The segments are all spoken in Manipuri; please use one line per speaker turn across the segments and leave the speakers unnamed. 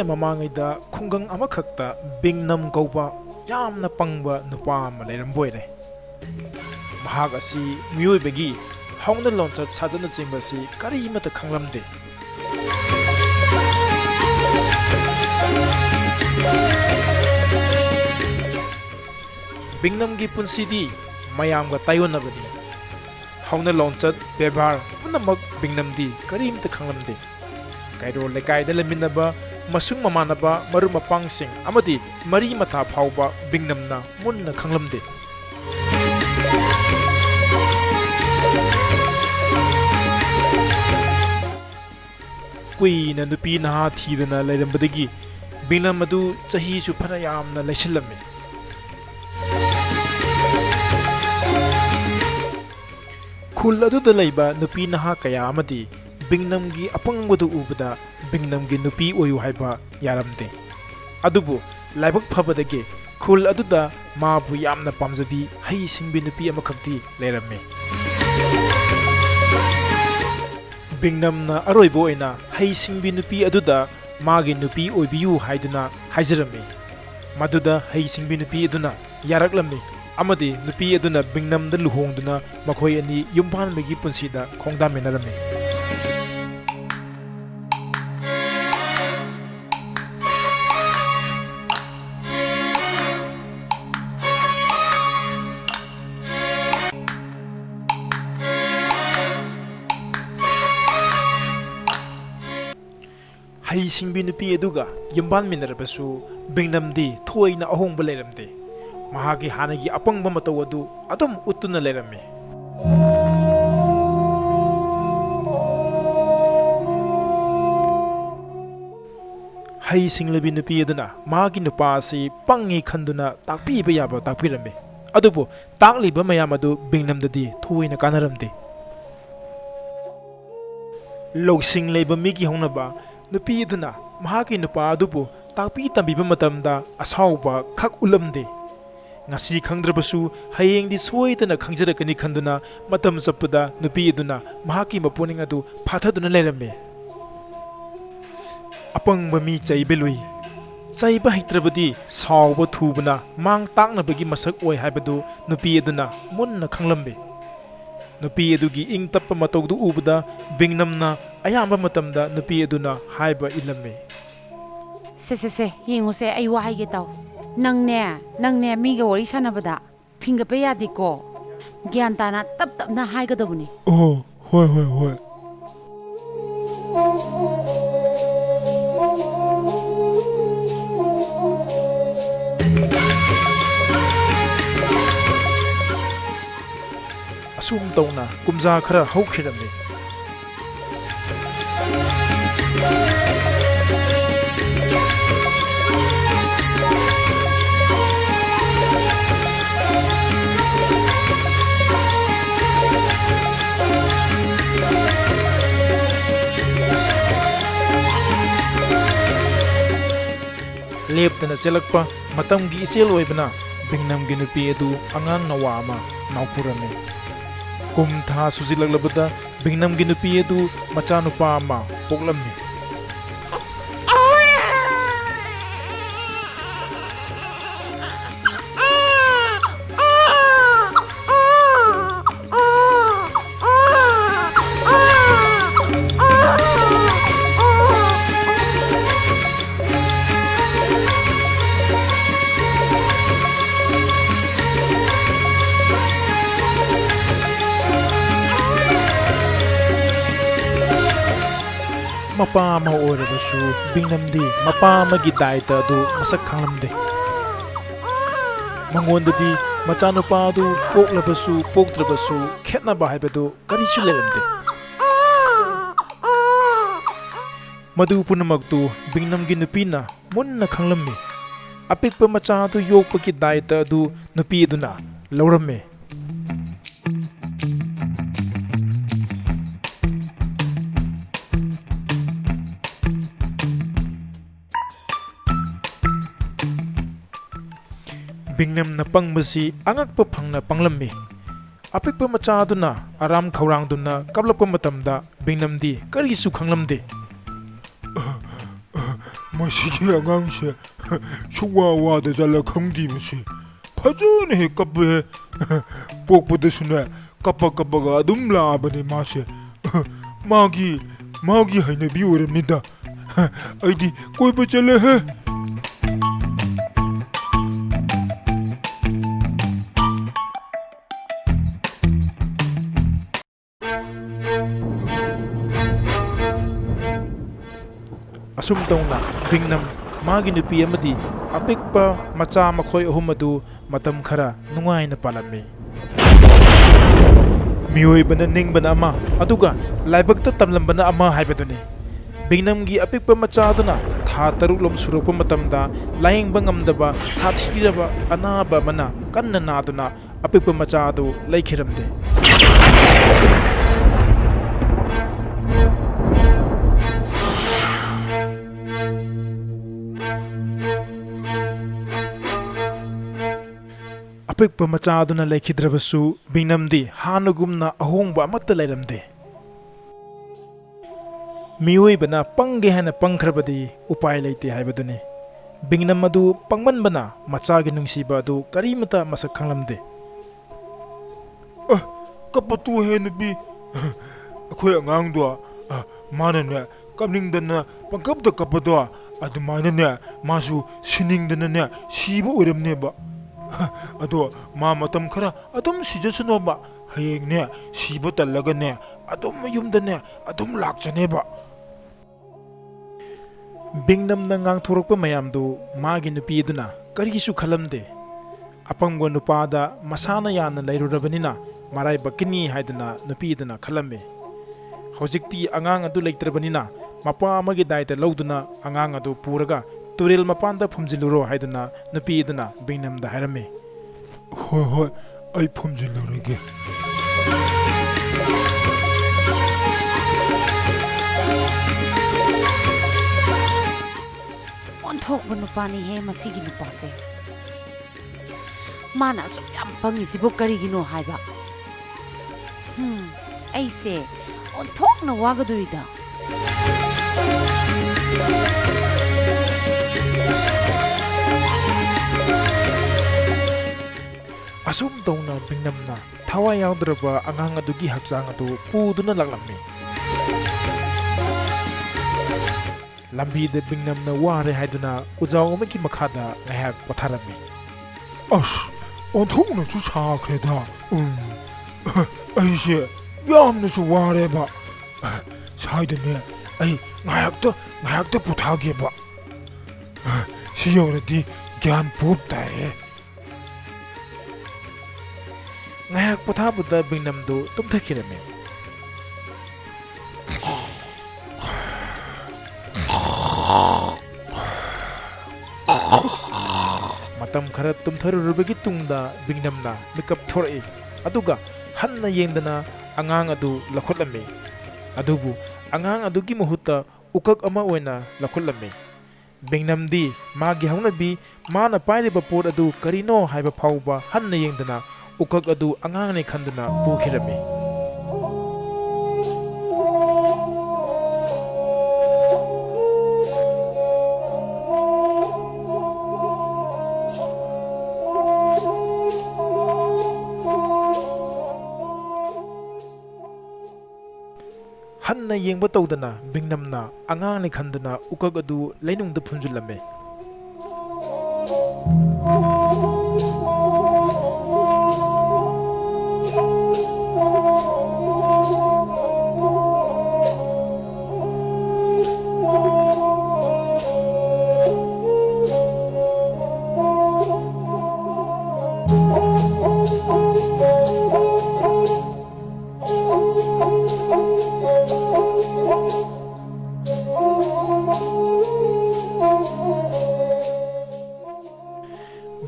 mamangayda khungang amakhakta Bingnam kauba yamna pangba nupa ama leiramboire. Mahak asi miyuibagi hauna lonchat sajana chimbasi karimata khanglamde. Bingnam gi punsidi mayamga tayonabani. Hauna lonchat bebar punamak Bingnam di karimta khanglamde. Kairo lekai dalaminaba masung mamanaba maru mapangsing amadi mari mata phauba Bingnamna munna khanglamde. Kuina nupi naha thidana lairambadagi Bingnam adu chahi su phana yamna laisilame. Khul aduda laiba nupi naha kaya amadi Bingnam gi apangbadu ubada Bingnam gi nupi oyu haiba yaramde. Adubu laibak phabadage khul aduda mabu yamna pamjabi hai singbi nupi amakhakti leirame. Bingnam na aroibo oina hai singbi nupi aduda magi nupi oibiyu haiduna haijarame. Maduda hai singbi nupi aduna yaraklamni. Amadi nupi aduna Bingnam da luhongduna makhoi ani yumpanbagi punsida khongdaminarame. Hai singbi nupi aduga yumban minarabasu Bingnam di thoina ahongba leiramde. Mahagi hanagi apangba mataw adu adum uttuna leirame. Hai singlabi nupi aduna mahagi nupa asi pangi khanduna takpiba yaba takpirame. Adubu takliba mayam adu Bingnam dadi thoina kanaramde. Logsing leiba migi hongnaba nupi aduna mahagi nupa adubu takpi tambiba matamda asauba khak ulamde. Ngasi khangdrabasu hayengdi soidana khangjarakani khanduna matam chappada nupi aduna mahaki mapuning adu phathaduna leirame. Apangba mi chaibelui chaiba hitrabadi sauba thubana mang taknabagi masak oi haibadu nupi aduna munna khanglambe. Nupi adugi ing tappa matawdu ubada Bingnamna ayamba matamda nupi aduna haiba ilame.
Se yenguse ai wahai taw. Nangne miga wari sanabada phingapa yadiko gyan tana tap tapna haigadabuni.
Oh hoi. Asum tawna kumja khara haukhirame. Leptana selakpa matamgi isel oibana Bingnam gi nupi adu angang nawa ama naupurame. Kum tha sujilaglabada Bingnam gi nupi adu macha nupa ama poklame. Mapa ma orabasu Bingnam di mapa magi daita adu masak khanglamde. Mangondadi machanupa adu poklabasu poktrabasu khetnaba haibadu karisu leramde. Madu punamaktu Bingnam gi nupina munna khanglamme. Apikpa macha adu yokpagi daita adu nupi aduna laurame. Bingnam na pangbasi angakpa phangna panglammi. Apikpa machaduna aram khawrangduna kablakpa matamda Bingnam di karisu khanglamde. ꯃꯁꯤꯒꯤ ꯑꯉꯥꯡꯁꯦ ꯁꯨꯛꯋꯥ ꯋꯥꯗꯖꯥꯠꯂ ꯈꯪꯗꯦ ꯃꯁꯤ ꯐꯖꯅ ꯍꯦꯛ ꯀꯞꯄꯦ ꯄꯣꯛꯄꯗꯁꯨꯅꯦ ꯀꯞꯄꯒ ꯑꯗꯨꯝ ꯂꯥꯛꯑꯕꯅꯦ ꯃꯥꯁꯦ ꯃꯥꯒꯤ ꯍꯩꯅꯕꯤ ꯑꯣꯏꯔꯝꯅꯤꯗ ꯑꯩꯗꯤ ꯀꯣꯏꯕ ꯆꯠꯂꯦꯍꯦ ꯑꯁꯨꯝ ꯇꯧꯅ ꯕꯤꯡꯅꯝ ꯃꯥꯒꯤ ꯅꯨꯄꯤ ꯑꯃꯗꯤ ꯑꯄꯤꯛꯄ ꯃꯆꯥ ꯃꯈꯣꯏ ꯑꯍꯨꯝ ꯑꯗꯨ ꯃꯇꯝ ꯈꯔ ꯅꯨꯡꯉꯥꯏꯅ ꯄꯥꯜꯂꯝꯃꯤ ꯃꯤꯑꯣꯏꯕꯅ ꯅꯤꯡꯕꯅ ꯑꯃ ꯑꯗꯨꯒ ꯂꯥꯏꯕꯛꯇ ꯇꯝꯂꯝꯕꯅ ꯑꯃ ꯍꯥꯏꯕꯗꯨꯅꯤ ꯕꯤꯡꯅꯝꯒꯤ ꯑꯄꯤꯛꯄ ꯃꯆꯥꯗꯨꯅ ꯊꯥ 6 ꯁꯨꯔꯛꯄ ꯃꯇꯝꯗ ꯂꯥꯌꯦꯡꯕ ꯉꯝꯗꯕ ꯁꯥꯊꯤꯔꯕ ꯑꯅꯥꯕ ꯑꯃꯅ ꯀꯟꯅ ꯅꯥꯗꯨꯅ ꯑꯄꯤꯛꯄ ꯃꯆꯥ ꯑꯗꯨ ꯂꯩꯈꯤꯔꯝꯗꯦ ꯑꯄꯤꯛꯄ ꯃꯆꯥꯗꯨꯅ ꯂꯩꯈꯤꯗ꯭ꯔꯕꯁꯨ ꯕꯤꯡꯅꯝꯗꯤ ꯍꯥꯟꯅꯒꯨꯝꯅ ꯑꯍꯣꯡꯕ ꯑꯃꯠꯇ ꯂꯩꯔꯝꯗꯦ ꯃꯤꯑꯣꯏꯕꯅ ꯄꯪꯒꯦ ꯍꯥꯏꯅ ꯄꯪꯈ꯭ꯔꯕꯗꯤ ꯎꯄꯥꯏ ꯂꯩꯇꯦ ꯍꯥꯏꯕꯗꯨꯅꯤ ꯕꯤꯡꯅꯝ ꯑꯗꯨ ꯄꯪꯃꯟꯕꯅ ꯃꯆꯥꯒꯤ ꯅꯨꯡꯁꯤꯕ ꯑꯗꯨ ꯀꯔꯤꯃꯇ ꯃꯁꯛ ꯈꯪꯂꯝꯗꯦ ꯀꯞꯄ ꯇꯣꯛꯑꯦ ꯅꯨꯄꯤ ꯑꯩꯈꯣꯏ ꯑꯉꯥꯡꯗꯣ ꯃꯥꯅꯅꯦ ꯀꯞꯅꯤꯡꯗꯅ ꯄꯪꯀꯞꯇ ꯀꯞꯄꯗꯣ ꯑꯗꯨꯃꯥꯏꯅꯅꯦ ꯃꯥꯁꯨ ꯁꯤꯅꯤꯡꯗꯅꯅꯦ ꯁꯤꯕ ꯑꯣꯏꯔꯝꯅꯦꯕ ꯑꯗꯣ ꯃꯥ ꯃꯇꯝ ꯈꯔ ꯑꯗꯨꯝ ꯁꯤꯖꯁꯅꯣꯕ ꯍꯌꯦꯡꯅꯦ ꯁꯤꯕ ꯇꯜꯂꯒꯅꯦ ꯑꯗꯨꯝ ꯌꯨꯝꯗꯅꯦ ꯑꯗꯨꯝ ꯂꯥꯛꯆꯅꯦꯕ ꯕꯤꯡꯅꯝꯅ ꯉꯥꯡꯊꯣꯔꯛꯄ ꯃꯌꯥꯝꯗꯨ ꯃꯥꯒꯤ ꯅꯨꯄꯤ ꯑꯗꯨꯅ ꯀꯔꯤꯁꯨ ꯈꯜꯂꯝꯗꯦ ꯑꯄꯪꯕ ꯅꯨꯄꯥꯗ ꯃꯁꯥꯅ ꯌꯥꯝꯅ ꯂꯩꯔꯨꯔꯕꯅꯤꯅ ꯃꯔꯥꯏꯕꯛꯀꯤꯅꯤ ꯍꯥꯏꯗꯨꯅ ꯅꯨꯄꯤ ꯑꯗꯨꯅ ꯈꯜꯂꯝꯃꯤ ꯍꯧꯖꯤꯛꯇꯤ ꯑꯉꯥꯡ ꯑꯗꯨ ꯂꯩꯇ꯭ꯔꯕꯅꯤꯅ ꯃꯄꯥ ꯑꯃꯒꯤ ꯗꯥꯏꯇ ꯂꯧꯗꯨꯅ ꯑꯉꯥꯡ ꯑꯗꯨ ꯄꯨꯔꯒ ꯇꯨꯔꯦꯜ ꯃꯄꯥꯟꯗ ꯐꯨꯝꯖꯤꯜꯂꯨꯔꯣ ꯍꯥꯏꯗꯨꯅ ꯅꯨꯄꯤ ꯑꯗꯨꯅ ꯕꯤꯡꯅꯝꯗ ꯍꯥꯏꯔꯝꯃꯤ ꯍꯣꯏ ꯑꯩ ꯐꯨꯝꯖꯤꯜꯂꯨꯔꯒꯦ
ꯑꯣꯟꯊꯣꯛꯄ ꯅꯨꯄꯥꯅꯤꯍꯦ ꯃꯁꯤꯒꯤ ꯅꯨꯄꯥꯁꯦ ꯃꯥꯅ ꯑꯁꯨꯛ ꯌꯥꯝ ꯄꯪꯉꯤꯁꯤꯕꯨ ꯀꯔꯤꯒꯤꯅꯣ ꯍꯥꯏꯕ ꯑꯩꯁꯦ ꯑꯣꯟꯊꯣꯛꯅ ꯋꯥꯒꯗꯣꯔꯤꯗ
ꯑꯁꯨꯝ ꯇꯧꯅ ꯕꯤꯡꯅꯝꯅ ꯊꯋꯥꯏ ꯌꯥꯎꯗ꯭ꯔꯕ ꯑꯉꯥꯡ ꯑꯗꯨꯒꯤ ꯍꯛꯆꯥꯡ ꯑꯗꯨ ꯄꯨꯗꯨꯅ ꯂꯥꯛꯂꯝꯃꯤ ꯂꯝꯕꯤꯗ ꯕꯤꯡꯅꯝꯅ ꯋꯥꯔꯦ ꯍꯥꯏꯗꯨꯅ ꯎꯖꯥꯎ ꯑꯃꯒꯤ ꯃꯈꯥꯗ ꯉꯥꯏꯍꯥꯛ ꯄꯣꯊꯥꯔꯝꯃꯤ ꯑꯣꯟꯊꯣꯛꯅꯁꯨ ꯁꯥꯈ꯭ꯔꯦꯗ ꯑꯩꯁꯦ ꯌꯥꯝꯅꯁꯨ ꯋꯥꯔꯦꯕ ꯁꯥꯏꯗꯅꯦ ꯑꯩ ꯉꯥꯏꯍꯥꯛꯇ ꯄꯣꯊꯥꯒꯦꯕ ꯁꯤ ꯌꯧꯔꯗꯤ ꯒ꯭ꯌꯥꯟ ꯄꯣꯞ ꯇꯥꯏꯌꯦ ꯉꯥꯏꯍꯥꯛ ꯄꯣꯊꯥꯕꯗ ꯕꯤꯡꯅꯝꯗꯨ ꯇꯨꯝꯊꯈꯤꯔꯝꯃꯤ ꯃꯇꯝ ꯈꯔ ꯇꯨꯝꯊꯔꯨꯔꯕꯒꯤ ꯇꯨꯡꯗ ꯕꯤꯡꯅꯝꯅ ꯃꯤꯀꯞ ꯊꯣꯔꯛꯏ ꯑꯗꯨꯒ ꯍꯟꯅ ꯌꯦꯡꯗꯅ ꯑꯉꯥꯡ ꯑꯗꯨ ꯂꯧꯈꯠꯂꯝꯃꯤ ꯑꯗꯨꯕꯨ ꯑꯉꯥꯡ ꯑꯗꯨꯒꯤ ꯃꯍꯨꯠꯇ ꯎꯀꯛ ꯑꯃ ꯑꯣꯏꯅ ꯂꯧꯈꯠꯂꯝꯃꯤ ꯕꯤꯡꯅꯝꯗꯤ ꯃꯥꯒꯤ ꯍꯧꯅꯕꯤ ꯃꯥꯅ ꯄꯥꯏꯔꯤꯕ ꯄꯣꯠ ꯑꯗꯨ ꯀꯔꯤꯅꯣ ꯍꯥꯏꯕ ꯐꯥꯎꯕ ꯍꯟꯅ ꯌꯦꯡꯗꯅ ꯎꯀꯛ ꯑꯗꯨ ꯑꯉꯥꯡꯅꯤ ꯈꯟꯗꯨꯅ ꯄꯨꯈꯤꯔꯝꯃꯤ ꯍꯟꯅ ꯌꯦꯡꯕ ꯇꯧꯗꯅ ꯕꯤꯡꯅꯝꯅ ꯑꯉꯥꯡꯅꯤ ꯈꯟꯗꯨꯅ ꯎꯀꯛ ꯑꯗꯨ ꯂꯩꯅꯨꯡꯗ ꯐꯨꯝꯖꯤꯜꯂꯝꯃꯤ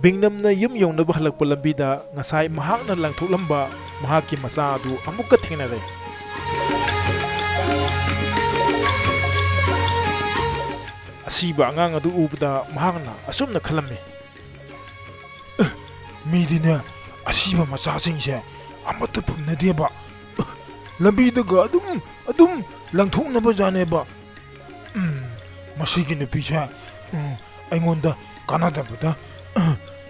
ꯕꯤꯡꯅꯝꯅ ꯌꯨꯝ ꯌꯧꯅꯕ ꯍꯜꯂꯛꯄ ꯂꯝꯕꯤꯗ ꯉꯁꯥꯏ ꯃꯍꯥꯛꯅ ꯂꯪꯊꯣꯛꯂꯝꯕ ꯃꯍꯥꯛꯀꯤ ꯃꯆꯥ ꯑꯗꯨ ꯑꯃꯨꯛꯀ ꯊꯦꯡꯅꯔꯦ ꯑꯁꯤꯕ ꯑꯉꯥꯡ ꯑꯗꯨ ꯎꯕꯗ ꯃꯍꯥꯛꯅ ꯑꯁꯨꯝꯅ ꯈꯜꯂꯝꯃꯤ ꯃꯤꯗꯤꯅꯦ ꯑꯁꯤꯕ ꯃꯆꯥꯁꯤꯡꯁꯦ ꯑꯃꯠꯇ ꯐꯪꯅꯗꯦꯕ ꯂꯝꯕꯤꯗꯒ ꯑꯗꯨꯝ ꯂꯪꯊꯣꯛꯅꯕ ꯖꯥꯠꯅꯦꯕ ꯃꯁꯤꯒꯤ ꯅꯨꯄꯤꯁꯦ ꯑꯩꯉꯣꯟꯗ ꯀꯥꯟꯅꯗꯕꯗ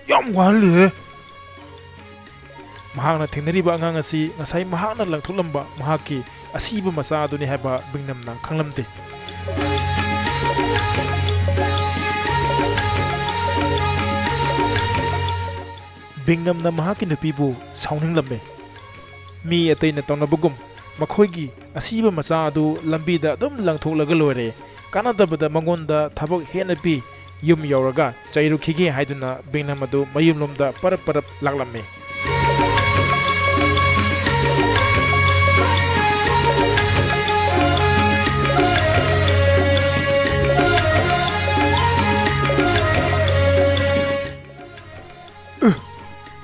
ꯌꯥꯝ ꯋꯥꯍꯜꯂꯤ ꯃꯍꯥꯛꯅ ꯊꯦꯡꯅꯔꯤꯕ ꯑꯉꯥꯡ ꯑꯁꯤ ꯉꯁꯥꯏ ꯃꯍꯥꯛꯅ ꯂꯪꯊꯣꯛꯂꯝꯕ ꯃꯍꯥꯛꯀꯤ ꯑꯁꯤꯕ ꯃꯆꯥ ꯑꯗꯨꯅꯤ ꯍꯥꯏꯕ ꯕꯤꯡꯅꯝꯅ ꯈꯪꯂꯝꯗꯦ ꯕꯤꯡꯅꯝꯅ ꯃꯍꯥꯛꯀꯤ ꯅꯨꯄꯤꯕꯨ ꯁꯥꯎꯅꯤꯡꯂꯝꯃꯤ ꯃꯤ ꯑꯇꯩꯅ ꯇꯧꯅꯕꯒꯨꯝ ꯃꯈꯣꯏꯒꯤ ꯑꯁꯤꯕ ꯃꯆꯥ ꯑꯗꯨ ꯂꯝꯕꯤꯗ ꯑꯗꯨꯝ ꯂꯪꯊꯣꯛꯂꯒ ꯂꯣꯏꯔꯦ ꯀꯥꯟꯅꯗꯕꯗ ꯃꯉꯣꯟꯗ ꯊꯕꯛ ꯍꯦꯟꯅ ꯄꯤ ꯌꯨꯝ ꯌꯧꯔꯒ ꯆꯩꯔꯨꯈꯤꯒꯦ ꯍꯥꯏꯗꯨꯅ ꯕꯤꯡꯅꯝ ꯑꯗꯨ ꯃꯌꯨꯝꯂꯣꯝꯗ ꯄꯔꯞ ꯄꯔꯞ ꯂꯥꯛꯂꯝꯃꯤ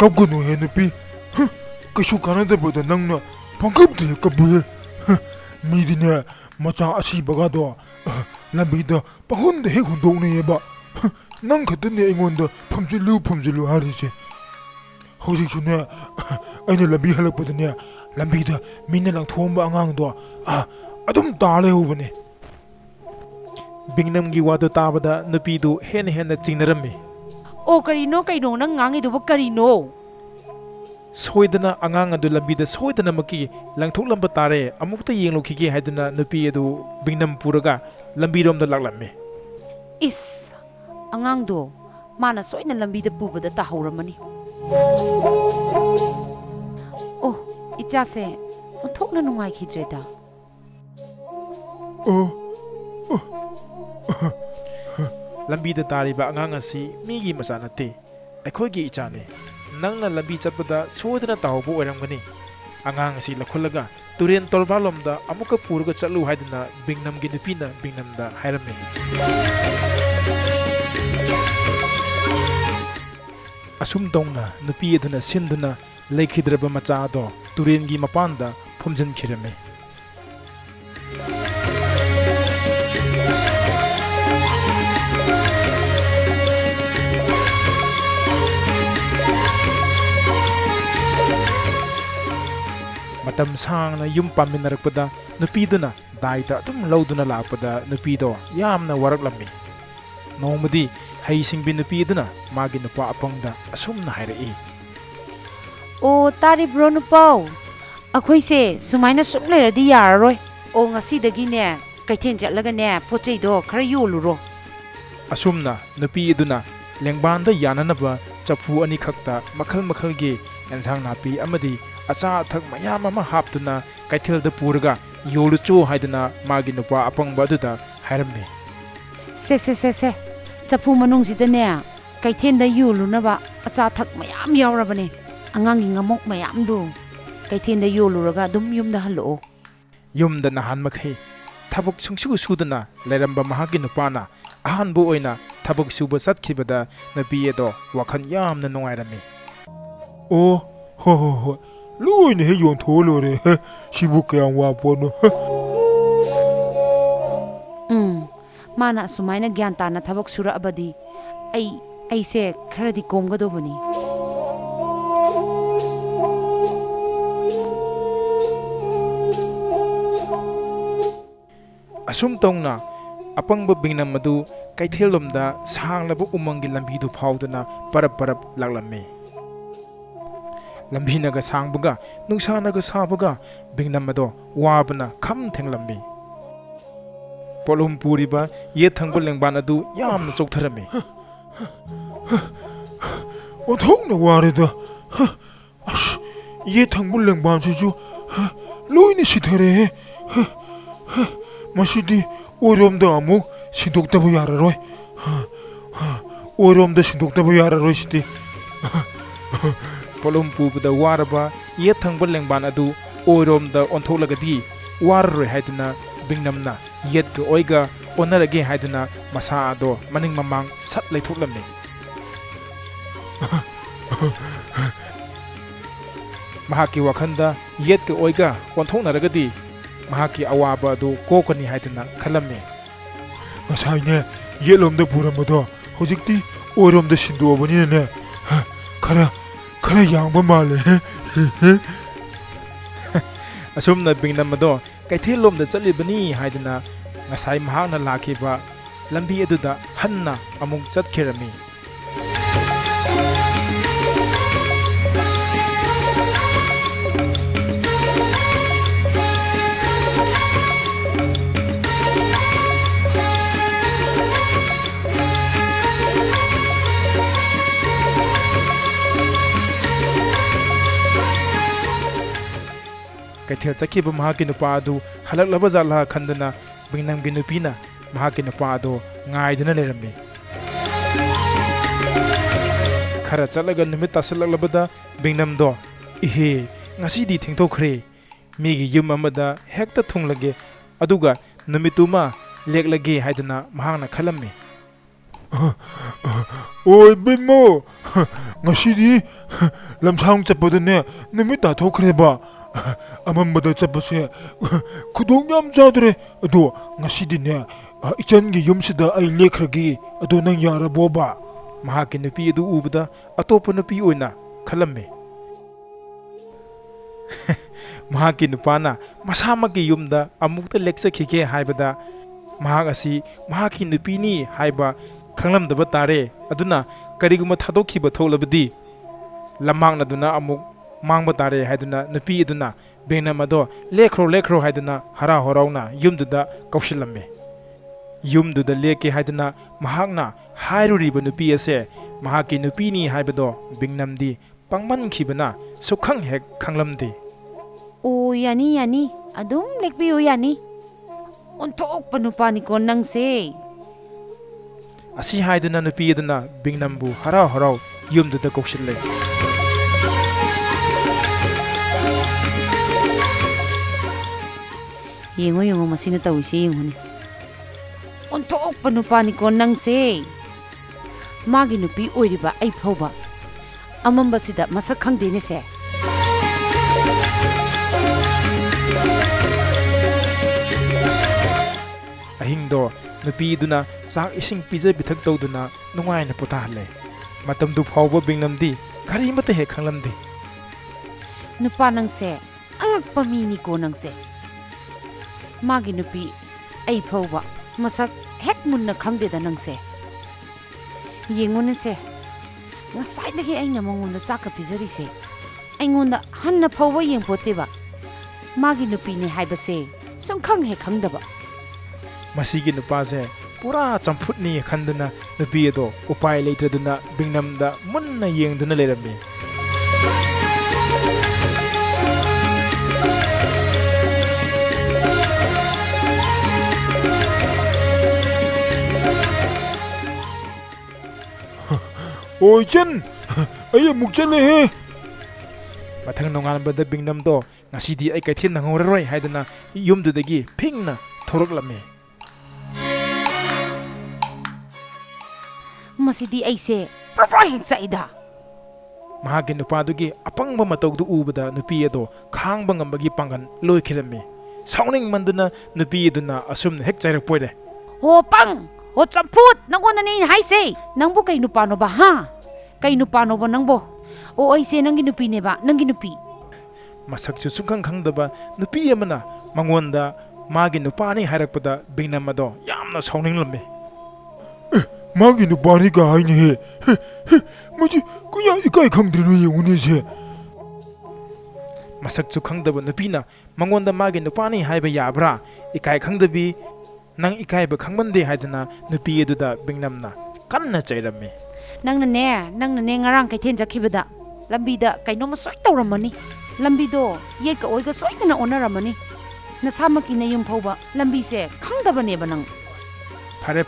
ꯀꯞꯒꯅꯨꯍꯦ ꯅꯨꯄꯤ ꯀꯩꯁꯨ ꯀꯥꯟꯅꯗꯕꯗ ꯅꯪꯅ ꯄꯪꯀꯞꯇ ꯍꯦꯛ ꯀꯞꯄꯨꯍꯦ ꯃꯤꯗꯤꯅꯦ ꯃꯆꯥ ꯑꯁꯤꯕꯒꯗꯣ ꯂꯝꯕꯤꯗ ꯄꯪꯍꯨꯟꯗ ꯍꯦꯛ ꯍꯨꯟꯗꯣꯛꯅꯩꯌꯦꯕ ꯅꯪ ꯈꯛꯇꯅꯦ ꯑꯩꯉꯣꯟꯗ ꯐꯝꯖꯤꯜꯂꯨ ꯍꯥꯏꯔꯤꯁꯦ ꯍꯧꯖꯤꯛꯁꯨꯅꯦ ꯑꯩꯅ ꯂꯝꯕꯤ ꯍꯜꯂꯛꯄꯗꯅꯦ ꯂꯝꯕꯤꯗ ꯃꯤꯅ ꯂꯪꯊꯣꯛꯑꯝꯕ ꯑꯉꯥꯡꯗꯣ ꯑꯗꯨꯝ ꯇꯥ ꯂꯩꯍꯧꯕꯅꯦ ꯕꯤꯡꯅꯝꯒꯤ ꯋꯥꯗꯨ ꯇꯥꯕꯗ ꯅꯨꯄꯤꯗꯨ ꯍꯦꯟꯅ ꯆꯤꯡꯅꯔꯝꯃꯤ
ꯑꯣ ꯀꯔꯤꯅꯣ ꯅꯪ ꯉꯥꯡꯉꯤꯗꯨꯕꯨ ꯀꯔꯤꯅꯣ
ꯁꯣꯏꯗꯅ ꯑꯉꯥꯡ ꯑꯗꯨ ꯂꯝꯕꯤꯗ ꯁꯣꯏꯗꯅꯃꯛꯀꯤ ꯂꯪꯊꯣꯛꯂꯝꯕ ꯇꯥꯔꯦ ꯑꯃꯨꯛꯇ ꯌꯦꯡꯂꯨꯈꯤꯒꯦ ꯍꯥꯏꯗꯨꯅ ꯅꯨꯄꯤ ꯑꯗꯨ ꯕꯤꯡꯅꯝ ꯄꯨꯔꯒ ꯂꯝꯕꯤꯔꯣꯝꯗ ꯂꯥꯛꯂꯝꯃꯤ
ꯏꯁ ꯑꯉꯥꯡꯗꯣ ꯃꯥꯅ ꯁꯣꯏꯅ ꯂꯝꯕꯤꯗ ꯄꯨꯕꯗ ꯇꯥꯍꯧꯔꯝꯃꯅꯤ ꯑꯣ ꯏꯆꯥꯁꯦ ꯑꯣꯟꯊꯣꯛꯅ ꯅꯨꯡꯉꯥꯏꯈꯤꯗ꯭ꯔꯦꯗ
ꯂꯝꯕꯤꯗ ꯇꯥꯔꯤꯕ ꯑꯉꯥꯡ ꯑꯁꯤ ꯃꯤꯒꯤ ꯃꯆꯥ ꯅꯠꯇꯦ ꯑꯩꯈꯣꯏꯒꯤ ꯏꯆꯥꯅꯤ ꯅꯪꯅ ꯂꯝꯕꯤ ꯆꯠꯄꯗ ꯁꯣꯏꯗꯅ ꯇꯥꯍꯧꯕ ꯑꯣꯏꯔꯝꯒꯅꯤ ꯑꯉꯥꯡ ꯑꯁꯤ ꯂꯧꯈꯠꯂꯒ ꯇꯨꯔꯦꯟ ꯇꯣꯔꯕꯥꯟꯂꯣꯝꯗ ꯑꯃꯨꯛꯀ ꯄꯨꯔꯒ ꯆꯠꯂꯨ ꯍꯥꯏꯗꯨꯅ ꯕꯤꯡꯅꯝꯒꯤ ꯅꯨꯄꯤꯅ ꯕꯤꯡꯅꯝꯗ ꯍꯥꯏꯔꯝꯃꯤ ꯑꯁꯨꯝ ꯇꯧꯅ ꯅꯨꯄꯤ ꯑꯗꯨꯅ ꯁꯤꯟꯗꯨꯅ ꯂꯩꯈꯤꯗ꯭ꯔꯕ ꯃꯆꯥ ꯑꯗꯣ ꯇꯨꯔꯦꯟꯒꯤ ꯃꯄꯥꯟꯗ ꯐꯨꯝꯖꯤꯟꯈꯤꯔꯝꯃꯤ ꯃꯇꯝ ꯁꯥꯡꯅ ꯌꯨꯝ ꯄꯥꯟꯃꯤꯟꯅꯔꯛꯄꯗ ꯅꯨꯄꯤꯗꯨꯅ ꯗꯥꯏꯇ ꯑꯗꯨꯝ ꯂꯧꯗꯨꯅ ꯂꯥꯛꯄꯗ ꯅꯨꯄꯤꯗꯣ ꯌꯥꯝꯅ ꯋꯥꯔꯛꯂꯝꯃꯤ ꯅꯣꯡꯃꯗꯤ ꯍꯩꯁꯤꯡꯕꯤ ꯅꯨꯄꯤ ꯑꯗꯨꯅ ꯃꯥꯒꯤ ꯅꯨꯄꯥ ꯑꯄꯪꯗ ꯑꯁꯨꯝꯅ ꯍꯥꯏꯔꯛꯏ
ꯑꯣ ꯇꯥꯔꯤꯕ꯭ꯔꯣ ꯅꯨꯄꯥꯎ ꯑꯩꯈꯣꯏꯁꯦ ꯁꯨꯃꯥꯏꯅ ꯁꯨꯝ ꯂꯩꯔꯗꯤ ꯌꯥꯔꯔꯣꯏ ꯑꯣ ꯉꯁꯤꯗꯒꯤꯅꯦ ꯀꯩꯊꯦꯜ ꯆꯠꯂꯒꯅꯦ ꯄꯣꯠ ꯆꯩꯗꯣ ꯈꯔ ꯌꯣꯜꯂꯨꯔꯣ
ꯑꯁꯨꯝꯅ ꯅꯨꯄꯤ ꯑꯗꯨꯅ ꯂꯦꯡꯕꯥꯟꯗ ꯌꯥꯅꯅꯕ ꯆꯐꯨ ꯑꯅꯤꯈꯛꯇ ꯃꯈꯜ ꯃꯈꯜꯒꯤ ꯑꯦꯟꯁꯥꯡ ꯅꯥꯄꯤ ꯑꯃꯗꯤ ꯑꯆꯥ ꯑꯊꯛ ꯃꯌꯥꯝ ꯑꯃ ꯍꯥꯞꯇꯨꯅ ꯀꯩꯊꯦꯜꯗ ꯄꯨꯔꯒ ꯌꯣꯜꯂꯨꯆꯣ ꯍꯥꯏꯗꯨꯅ ꯃꯥꯒꯤ ꯅꯨꯄꯥ ꯑꯄꯪꯕ ꯑꯗꯨꯗ ꯍꯥꯏꯔꯝꯃꯤ
ꯁꯦ ꯆꯐꯨ ꯃꯅꯨꯡꯁꯤꯗꯅꯦ ꯀꯩꯊꯦꯜꯗ ꯌꯣꯜꯂꯨꯅꯕ ꯑꯆꯥ ꯑꯊꯛ ꯃꯌꯥꯝ ꯌꯥꯎꯔꯕꯅꯦ ꯑꯉꯥꯡꯒꯤ ꯉꯃꯣꯛ ꯃꯌꯥꯝꯗꯨ ꯀꯩꯊꯦꯜꯗ ꯌꯣꯜꯂꯨꯔꯒ ꯑꯗꯨꯝ ꯌꯨꯝꯗ ꯍꯜꯂꯛꯑꯣ
ꯌꯨꯝꯗ ꯅꯍꯥꯟꯃꯈꯩ ꯊꯕꯛ ꯁꯨꯡꯁꯨ ꯁꯨꯗꯅ ꯂꯩꯔꯝꯕ ꯃꯍꯥꯛꯀꯤ ꯅꯨꯄꯥꯅ ꯑꯍꯥꯟꯕ ꯑꯣꯏꯅ ꯊꯕꯛ ꯁꯨꯕ ꯆꯠꯈꯤꯕꯗ ꯅꯨꯄꯤ ꯑꯗꯣ ꯋꯥꯈꯜ ꯌꯥꯝꯅ ꯅꯨꯡꯉꯥꯏꯔꯝꯃꯤ ꯑꯣ ꯍꯣꯏ ꯂꯣꯏꯅ ꯍꯦꯛ ꯌꯣꯟꯊꯣꯛꯑ ꯂꯣꯏꯔꯦ ꯁꯤꯕꯨ ꯀꯌꯥꯝ ꯋꯥ ꯄꯣꯠꯅꯣ
ꯃꯥꯅ ꯑꯁꯨꯃꯥꯏꯅ ꯒ꯭ꯌꯥꯟ ꯇꯥꯅ ꯊꯕꯛ ꯁꯨꯔꯛꯑꯕꯗꯤ ꯑꯩꯁꯦ ꯈꯔꯗꯤ ꯀꯣꯝꯒꯗꯧꯕꯅꯤ
ꯑꯁꯨꯝ ꯇꯧꯅ ꯑꯄꯪꯕ ꯕꯤꯡꯅꯝ ꯑꯗꯨ ꯀꯩꯊꯦꯜꯂꯣꯝꯗ ꯁꯥꯡꯂꯕ ꯎꯃꯪꯒꯤ ꯂꯝꯕꯤꯗꯨ ꯐꯥꯎꯗꯨꯅ ꯄꯔꯞ ꯂꯥꯛꯂꯝꯃꯤ ꯂꯝꯕꯤꯅꯒ ꯁꯥꯡꯕꯒ ꯅꯨꯡꯁꯥꯅꯒ ꯁꯥꯕꯒ ꯕꯤꯡꯅꯝ ꯑꯗꯣ ꯋꯥꯕꯅ ꯈꯝ ꯊꯦꯡꯂꯝꯃꯤ ꯄꯣꯠꯂꯨꯝ ꯄꯨꯔꯤꯕ ꯌꯦꯠ ꯊꯪꯕ ꯂꯦꯡꯕꯥꯟ ꯑꯗꯨ ꯌꯥꯝꯅ ꯆꯣꯛꯊꯔꯝꯃꯤ ꯑꯣꯟꯊꯣꯛꯅ ꯋꯥꯔꯦꯗ ꯑꯁ ꯌꯦꯠ ꯊꯪꯕ ꯂꯦꯡꯕꯥꯟꯁꯤꯁꯨ ꯂꯣꯏꯅ ꯁꯤꯊꯔꯦꯍꯦ ꯃꯁꯤꯗꯤ ꯑꯣꯏꯔꯣꯝꯗ ꯑꯃꯨꯛ ꯁꯤꯟꯗꯣꯛꯇꯕ ꯌꯥꯔꯔꯣꯏ ꯑꯣꯏꯔꯣꯝꯗ ꯁꯤꯟꯗꯣꯛꯇꯕ ꯌꯥꯔꯔꯣꯏ ꯁꯤꯗꯤ ꯄꯣꯠꯂꯨꯝ ꯄꯨꯕꯗ ꯋꯥꯔꯕ ꯌꯦꯠ ꯊꯪꯕ ꯂꯦꯡꯕꯥꯟ ꯑꯗꯨ ꯑꯣꯏꯔꯣꯝꯗ ꯑꯣꯟꯊꯣꯛꯂꯒꯗꯤ ꯋꯥꯔꯔꯣꯏ ꯍꯥꯏꯗꯨꯅ ꯕꯤꯡꯅꯝꯅ ꯌꯦꯠꯀ ꯑꯣꯏꯒ ꯑꯣꯟꯅꯔꯒꯦ ꯍꯥꯏꯗꯨꯅ ꯃꯁꯥ ꯑꯗꯣ ꯃꯅꯤꯡ ꯃꯃꯥꯡ ꯁꯠ ꯂꯩꯊꯣꯛꯂꯝꯃꯤ ꯃꯍꯥꯛꯀꯤ ꯋꯥꯈꯜꯗ ꯌꯦꯠꯀ ꯑꯣꯏꯒ ꯑꯣꯟꯊꯣꯛꯅꯔꯒꯗꯤ ꯃꯍꯥꯛꯀꯤ ꯑꯋꯥꯕ ꯑꯗꯨ ꯀꯣꯛꯀꯅꯤ ꯍꯥꯏꯗꯨꯅ ꯈꯜꯂꯝꯃꯤ ꯉꯁꯥꯏꯅꯦ ꯌꯦꯠꯂꯣꯝꯗ ꯄꯨꯔꯝꯕꯗꯣ ꯍꯧꯖꯤꯛꯇꯤ ꯑꯣꯏꯔꯣꯝꯗ ꯁꯤꯟꯗꯣꯛꯑꯕꯅꯤꯅꯅꯦ ꯈꯔ ꯌꯥꯡꯕ ꯃꯥꯜꯂꯦ ꯑꯁꯨꯝꯅ ꯕꯤꯡꯅꯝ ꯑꯗꯣ ꯀꯩꯊꯦꯜꯂꯣꯝꯗ ꯆꯠꯂꯤꯕꯅꯤ ꯍꯥꯏꯗꯨꯅ ꯉꯁꯥꯏ ꯃꯍꯥꯛꯅ ꯂꯥꯛꯈꯤꯕ lambi aduda hanna amuk chatkirami Kaithel chakhiba mahaki nupa adu halaklaba jala khandana Bingnam gi nupina mahaki nupa adu ngaidana lerami khara chalaga numit tasalaklabada Bingnam do ihe ngasidi thengthokre migi yum amada hekta thunglage aduga numituma leklage haidana mahangna khalami Oi bimo ngasidi lamthang chapadane numit ta thokre ba Amambada chapase khudong yam chadre ado ngasidine ichangi yumsida ai lekhragi ado nang yara boba mahaki nupi adu ubada atopa nupi oina khalamme mahaki nupana masamagi yumda amukta leksakhike haibada mahak asi mahaki nupini haiba khanglamdaba tare aduna kariguma thadokhiba tholabadi lamangna duna amuk Mangba tare haiduna nupi aduna Bingnam ado lekhro haiduna hara horauna yumduda kaushilame yumduda leke haiduna mahakna hairuriba nupi ase mahaki nupini haibado Bingnam di pangman khibana sukhang hek khanglamdi
O yani adum lekbiu yani onthok panupani ko nangse
asi haiduna nupi aduna Bingnambu hara horau yumduda kaushille
Yengo masina tawisi yengoni onthok panupani ko nangse magi nupi oiriba ai phoba amamba sida masak khangdene se
ahingdo nupi duna sak ising pije bithak tawduna nungaina potahale matamdu phawba Bingnam di kari mate he khanglamdi
nupa nangse angakpa mi ni ko nangse Magi nupi ai phoba masak hek munna khangdeda nangse yengonse ngasai dagi aina mangonda chaka pizari se aingonda hanna phoba yengpoteba magi nupi ne haibase sumkhang he khangdaba
masigi nupase pura champhutni khanduna nupi ado upai leitraduna Bingnam da munna yengduna lerami Oi chen ai amuk chale he mathang nongalbada Bingnam do ngasidi ai kaithin nangoraroi haidana yumdudagi phingna thoroklame
masidi aise proper heksaida
mahagi nupadugi apangba matawdu ubada nupi ado khangba ngambagi pangan loikhirame sauning manduna nupi aduna asum hek chairak poide
ho pang ho champut nangona nei haise nangbu kai nupano ba ha kai nupano ba nangbo o aise nangi nupi ne ba nangi nupi
masakchu sungkhang khangdaba nupi amana mangonda magi nupani hairakpada Bingnam ado yamna sauninglamme magi nupani ga haine he muji kuya ikai khangdrinu yengune se masakchu khangdaba nupina mangonda magi nupani haiba yabra ikai khangdabi nang ikai ba khangmande haidana nupi aduda Bingnamna kanna chairame
nangna ne ngarang kaithen jakhibada lambida kaino ma soi tawramani lambido ye ka oiga soidana onaramani nasamaki na yum phauba lambi se khangdabane banang
phare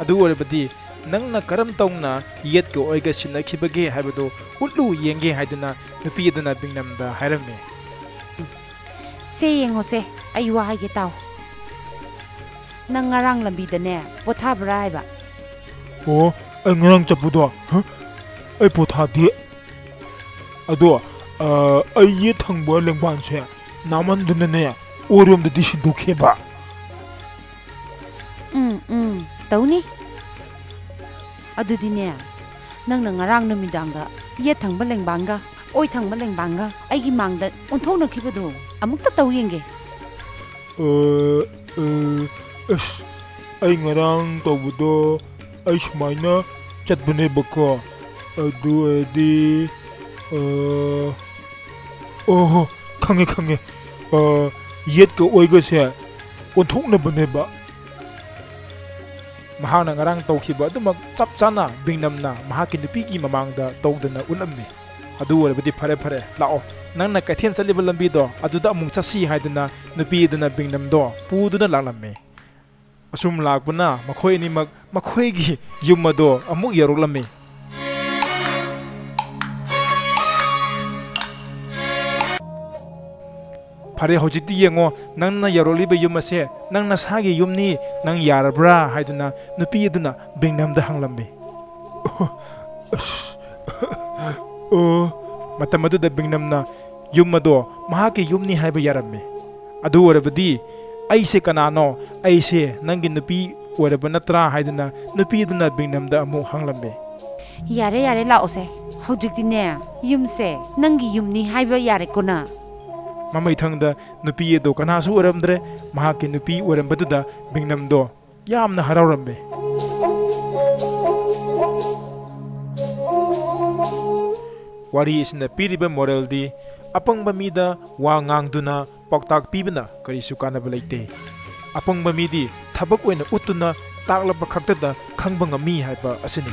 adu orebadi nangna karam tawna yet ka oiga sinakhibage haibado utlu yenge haidana nupi aduna Bingnamda hairame
se yengose aiwa haige taw nang ngarang lambidane pothabra haiba
oh ai ngarang chapudo ai pothadi ado ai ye thangba lengban se namanduna ne orom da dishi dukheba
tawni adudine nang ngarang numidanga ye thangba lengbanga oi thangba lengbanga aigi mangda onthona khibado amukta taw yenge
ꯑꯩ ꯉꯔꯥꯡ ꯇꯧꯕꯗꯣ ꯑꯩ ꯁꯨꯃꯥꯏꯅ ꯆꯠꯄꯅꯦꯕꯀꯣ ꯑꯗꯨ ꯑꯣꯏꯔꯗꯤ ꯑꯣꯍꯣ ꯈꯪꯉꯦ ꯌꯦꯠꯀ ꯑꯣꯏꯒꯁꯦ ꯑꯣꯟꯊꯣꯛꯅꯕꯅꯦꯕ ꯃꯍꯥꯛꯅ ꯉꯔꯥꯡ ꯇꯧꯈꯤꯕ ꯑꯗꯨꯃꯛ ꯆꯞ ꯆꯥꯅ ꯕꯤꯡꯅꯝꯅ ꯃꯍꯥꯛꯀꯤ ꯅꯨꯄꯤꯒꯤ ꯃꯃꯥꯡꯗ ꯇꯧꯗꯅ ꯎꯠꯂꯝꯃꯤ ꯑꯗꯨ ꯑꯣꯏꯔꯕꯗꯤ ꯐꯔꯦ ꯂꯥꯛꯑꯣ ꯅꯪꯅ ꯀꯩꯊꯦꯜ ꯆꯠꯂꯤꯕ ꯂꯝꯕꯤꯗꯣ ꯑꯗꯨꯗ ꯑꯃꯨꯛ ꯆꯠꯁꯤ ꯍꯥꯏꯗꯨꯅ ꯅꯨꯄꯤ ꯑꯗꯨꯅ ꯕꯤꯡꯅꯝꯗꯣ ꯄꯨꯗꯨꯅ ꯂꯥꯛꯂꯝꯃꯤ ꯑꯁꯨꯝ ꯂꯥꯛꯄꯅ ꯃꯈꯣꯏ ꯑꯅꯤꯃꯛ ꯃꯈꯣꯏꯒꯤ ꯌꯨꯝ ꯑꯗꯣ ꯑꯃꯨꯛ ꯌꯧꯔꯛꯂꯝꯃꯤ ꯐꯔꯦ ꯍꯧꯖꯤꯛꯇꯤ ꯌꯦꯡꯉꯣ ꯅꯪꯅ ꯌꯧꯔꯛꯂꯤꯕ ꯌꯨꯝ ꯑꯁꯦ ꯅꯪ ꯅꯁꯥꯒꯤ ꯌꯨꯝꯅꯤ ꯅꯪ ꯌꯥꯔꯕ꯭ꯔꯥ ꯍꯥꯏꯗꯨꯅ ꯅꯨꯄꯤ ꯑꯗꯨꯅ ꯕꯤꯡꯅꯝꯗ ꯍꯪꯂꯝꯃꯤ ꯃꯇꯝ ꯑꯗꯨꯗ ꯕꯤꯡꯅꯝꯅ ꯌꯨꯝ ꯑꯗꯣ ꯃꯍꯥꯛꯀꯤ ꯌꯨꯝꯅꯤ ꯍꯥꯏꯕ ꯌꯥꯔꯝꯃꯤ ꯑꯗꯨ ꯑꯣꯏꯔꯕꯗꯤ ꯑꯩꯁꯦ ꯀꯅꯥꯅꯣ ꯑꯩꯁꯦ ꯅꯪꯒꯤ ꯅꯨꯄꯤ ꯑꯣꯏꯔꯕ ꯅꯠꯇ꯭ꯔꯥ ꯍꯥꯏꯗꯨꯅ ꯅꯨꯄꯤ ꯑꯗꯨꯅ ꯕꯤꯡꯅꯝꯗ ꯑꯃꯨꯛ ꯍꯪꯂꯝꯃꯤ
ꯌꯥꯔꯦ ꯂꯥꯛꯑꯣꯁꯦ ꯍꯧꯖꯤꯛꯇꯤꯅꯦ ꯌꯨꯝꯁꯦ ꯅꯪꯒꯤ ꯌꯨꯝꯅꯤ ꯍꯥꯏꯕ ꯌꯥꯔꯦꯀꯣꯅ
ꯃꯃꯩꯊꯪꯗ ꯅꯨꯄꯤ ꯑꯗꯣ ꯀꯅꯥꯁꯨ ꯑꯣꯏꯔꯝꯗ꯭ꯔꯦ ꯃꯍꯥꯛꯀꯤ ꯅꯨꯄꯤ ꯑꯣꯏꯔꯝꯕꯗꯨꯗ ꯕꯤꯡꯅꯝꯗꯣ ꯌꯥꯝꯅ ꯍꯔꯥꯎꯔꯝꯃꯤ ꯋꯥꯔꯤ ꯑꯁꯤꯅ ꯄꯤꯔꯤꯕ ꯃꯣꯔꯦꯜꯗꯤ ꯑꯄꯪꯕ ꯃꯤꯗ ꯋꯥ ꯉꯥꯡꯗꯨꯅ ꯄꯥꯎꯇꯥꯛ ꯄꯤꯕꯅ ꯀꯔꯤꯁꯨ ꯀꯥꯟꯅꯕ ꯂꯩꯇꯦ ꯑꯄꯪꯕ ꯃꯤꯗꯤ ꯊꯕꯛ ꯑꯣꯏꯅ ꯎꯠꯇꯨꯅ ꯇꯥꯛꯂꯕ ꯈꯛꯇꯗ ꯈꯪꯕ ꯉꯝꯃꯤ ꯍꯥꯏꯕ ꯑꯁꯤꯅꯤ